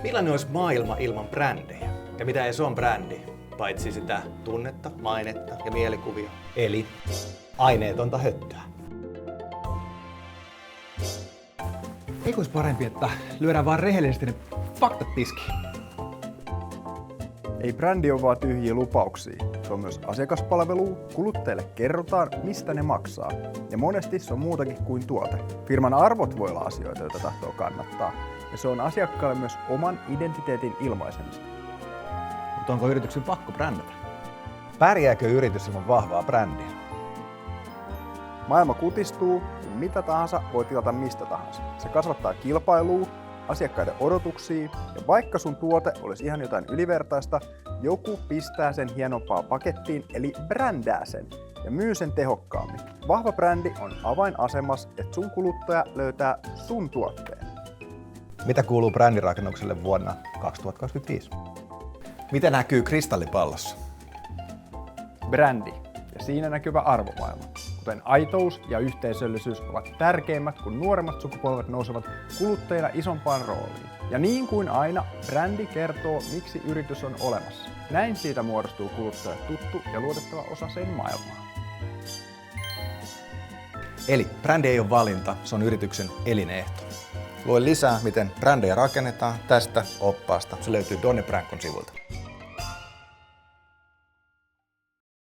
Millainen olisi maailma ilman brändejä? Ja mitä edes on brändi? Paitsi sitä tunnetta, mainetta ja mielikuvia. Eli aineetonta höttöä. Eikö olisi parempi, että lyödään vaan rehellisesti ne faktat tiskiin? Ei brändi ole vaan tyhjiä lupauksia. Se on myös asiakaspalvelua, kuluttajille kerrotaan, mistä ne maksaa. Ja monesti se on muutakin kuin tuote. Firman arvot voi olla asioita, joita tahtoo kannattaa. Ja se on asiakkaalle myös oman identiteetin ilmaisemista. Mutta onko yrityksen pakko brändätä? Pärjääkö yritys ilman vahvaa brändiä? Maailma kutistuu, niin mitä tahansa voi tilata mistä tahansa. Se kasvattaa kilpailua, asiakkaiden odotuksia, ja vaikka sun tuote olisi ihan jotain ylivertaista, joku pistää sen hienompaa pakettiin, eli brändää sen, ja myy sen tehokkaammin. Vahva brändi on avainasemassa, että sun kuluttaja löytää sun tuotteen. Mitä kuuluu brändirakennukselle vuonna 2025? Mitä näkyy kristallipallossa? Brändi ja siinä näkyvä arvomaailma, kuten aitous ja yhteisöllisyys, ovat tärkeimmät, kun nuoremmat sukupolvet nousevat kuluttajina isompaan rooliin. Ja niin kuin aina, brändi kertoo, miksi yritys on olemassa. Näin siitä muodostuu kuluttajalle tuttu ja luotettava osa sen maailmaa. Eli brändi ei ole valinta, se on yrityksen elinehto. Lue lisää, miten brändejä rakennetaan tästä oppaasta. Se löytyy Donne Brankon sivulta.